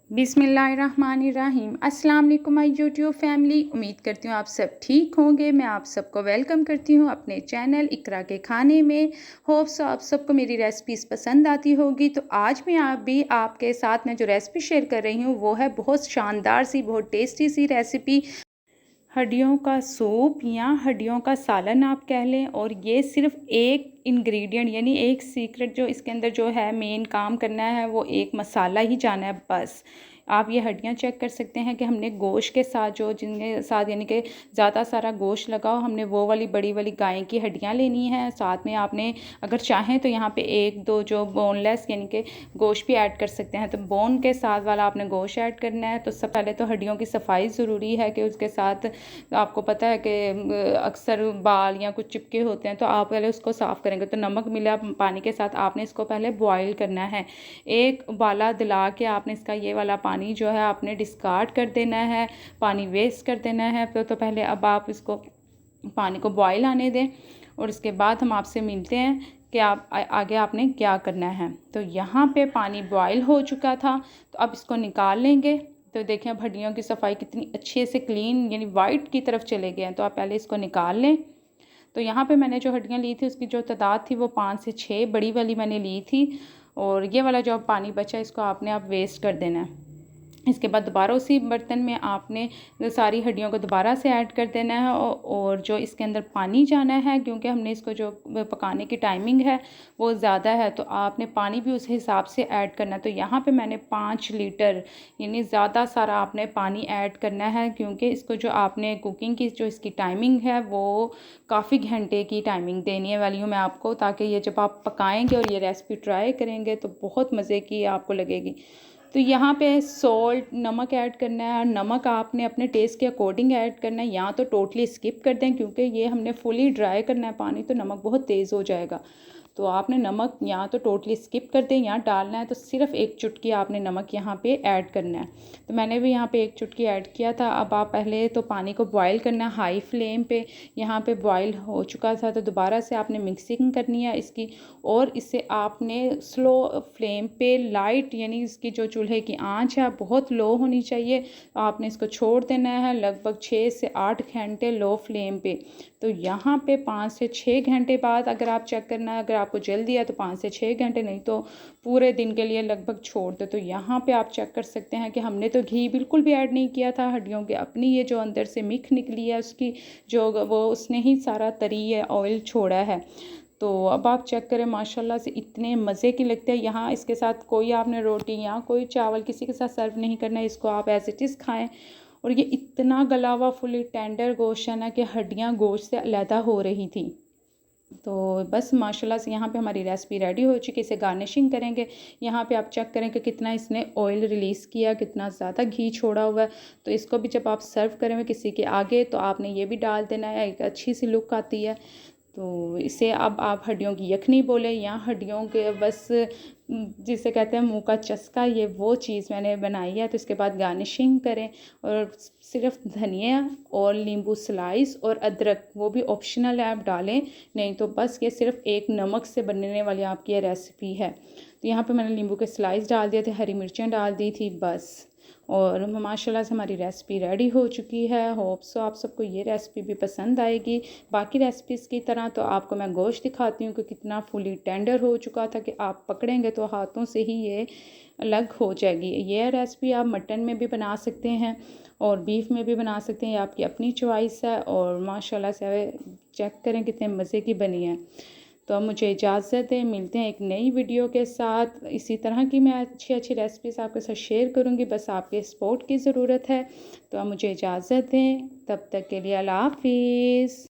बिस्मिल्लाहिर्रहमानिर्रहीम। अस्सलाम वालेकुम माय यूट्यूब फैमिली। उम्मीद करती हूँ आप सब ठीक होंगे। मैं आप सबको वेलकम करती हूँ अपने चैनल इकरा के खाने में। होप्स आप सबको मेरी रेसिपीज़ पसंद आती होगी। तो आज मैं आपके साथ मैं जो रेसिपी शेयर कर रही हूँ वो है बहुत शानदार सी, बहुत टेस्टी सी रेसिपी, हड्डियों का सूप या हड्डियों का सालन आप कह लें। और ये सिर्फ एक इंग्रेडिएंट यानी एक सीक्रेट जो इसके अंदर जो है मेन काम करना है वो एक मसाला ही जाना है बस। आप ये हड्डियाँ चेक कर सकते हैं कि हमने गोश्त के साथ जो जिनके साथ यानी कि ज़्यादा सारा गोश्त लगाओ, हमने वो वाली बड़ी वाली गाय की हड्डियाँ लेनी है। साथ में आपने अगर चाहें तो यहाँ पे एक दो जो बोनलेस यानी कि गोश्त भी ऐड कर सकते हैं। तो बोन के साथ वाला आपने गोश्त ऐड करना है। तो सबसे पहले तो हड्डियों की सफाई ज़रूरी है कि उसके साथ आपको पता है कि अक्सर बाल या कुछ चिपके होते हैं, तो आप पहले उसको साफ़ करेंगे। तो नमक मिला पानी के साथ आपने इसको पहले बॉईल करना है। एक उबाला दिला के आपने इसका ये वाला पानी जो है आपने डिस्कार्ड कर देना है, पानी वेस्ट कर देना है। तो पहले अब आप इसको पानी को बॉईल आने दें और इसके बाद हम आपसे मिलते हैं कि आप आगे आपने क्या करना है। तो यहाँ पे पानी बॉईल हो चुका था, तो अब इसको निकाल लेंगे। तो देखें अब हड्डियों की सफाई कितनी अच्छे से क्लीन यानी वाइट की तरफ चले गए हैं। तो आप पहले इसको निकाल लें। तो यहाँ पे मैंने जो हड्डियाँ ली थी उसकी जो तादाद थी वो 5 से 6 बड़ी वाली मैंने ली थी। और ये वाला जो पानी बचा इसको आपने अब वेस्ट कर देना है। इसके बाद दोबारा उसी बर्तन में आपने सारी हड्डियों को दोबारा से ऐड कर देना है। और जो इसके अंदर पानी जाना है, क्योंकि हमने इसको जो पकाने की टाइमिंग है वो ज़्यादा है, तो आपने पानी भी उस हिसाब से ऐड करना है। तो यहाँ पे मैंने 5 लीटर यानी ज़्यादा सारा आपने पानी ऐड करना है, क्योंकि इसको जो आपने कुकिंग की जो इसकी टाइमिंग है वो काफ़ी घंटे की टाइमिंग देने वाली हूँ मैं आपको, ताकि ये जब आप पकाएंगे और ये रेसिपी ट्राई करेंगे तो बहुत मज़े की आपको लगेगी। तो यहाँ पे सॉल्ट नमक ऐड करना है, और नमक आपने अपने टेस्ट के अकॉर्डिंग ऐड करना है, या तो टोटली स्किप कर दें क्योंकि ये हमने फुली ड्राई करना है पानी, तो नमक बहुत तेज़ हो जाएगा। तो आपने नमक या तो टोटली स्किप कर दें या डालना है तो सिर्फ एक चुटकी आपने नमक यहाँ पे ऐड करना है। तो मैंने भी यहाँ पे एक चुटकी ऐड किया था। अब आप पहले तो पानी को बॉईल करना है हाई फ्लेम पे। यहाँ पे बॉईल हो चुका था तो दोबारा से आपने मिक्सिंग करनी है इसकी, और इसे आपने स्लो फ्लेम पे लाइट यानी इसकी जो चूल्हे की आंच है बहुत लो होनी चाहिए। आपने इसको छोड़ देना है लगभग 6 से 8 घंटे लो फ्लेम पे। तो यहाँ पे 5 से 6 घंटे बाद अगर आप चेक करना है, अगर आपको जल्दी है तो 5 से 6 घंटे, नहीं तो पूरे दिन के लिए लगभग छोड़ दो। तो यहाँ पे आप चेक कर सकते हैं कि हमने तो घी बिल्कुल भी ऐड नहीं किया था। हड्डियों की अपनी ये जो अंदर से मिख निकली है उसकी जो वो उसने ही सारा तरी है ऑयल छोड़ा है। तो अब आप चेक करें माशाल्लाह से इतने मज़े की लगते हैं। यहाँ इसके साथ कोई आपने रोटी या कोई चावल किसी के साथ सर्व नहीं करना है, इसको आप एज इट इज़ खाएँ। और ये इतना गला हुआ फुली टेंडर गोश्त है ना कि हड्डियाँ गोश्त से अलहदा हो रही थी। तो बस माशाल्लाह से यहाँ पे हमारी रेसिपी रेडी हो चुकी है। इसे गार्निशिंग करेंगे। यहाँ पे आप चेक करें कि कितना इसने ऑयल रिलीज़ किया, कितना ज़्यादा घी छोड़ा हुआ है। तो इसको भी जब आप सर्व करेंगे किसी के आगे तो आपने ये भी डाल देना है, एक अच्छी सी लुक आती है। तो इसे अब आप हड्डियों की यखनी बोले या हड्डियों के बस जिसे कहते हैं मुंह का चस्का, ये वो चीज़ मैंने बनाई है। तो इसके बाद गार्निशिंग करें और सिर्फ धनिया और नींबू स्लाइस और अदरक वो भी ऑप्शनल है, आप डालें नहीं तो बस ये सिर्फ एक नमक से बनने वाली आपकी ये रेसिपी है। तो यहाँ पे मैंने नींबू के स्लाइस डाल दिए थे, हरी मिर्चें डाल दी थी बस। और माशाल्लाह से हमारी रेसिपी रेडी हो चुकी है। होप सो आप सबको ये रेसिपी भी पसंद आएगी। बाकी रेसिपीज़ की तरह तो आपको मैं गोश्त दिखाती हूँ कि कितना फुली टेंडर हो चुका था कि आप पकड़ेंगे तो हाथों से ही ये अलग हो जाएगी। ये रेसिपी आप मटन में भी बना सकते हैं और बीफ में भी बना सकते हैं, ये आपकी अपनी चॉइस है। और माशाल्लाह से चेक करें कितने मज़े की बनी है। तो अब मुझे इजाज़त है, मिलते हैं एक नई वीडियो के साथ। इसी तरह की मैं अच्छी अच्छी रेसिपीज़ आपके साथ शेयर करूँगी, बस आपके सपोर्ट की ज़रूरत है। तो अब मुझे इजाज़त दें, तब तक के लिए अल्लाह हाफ़िज़।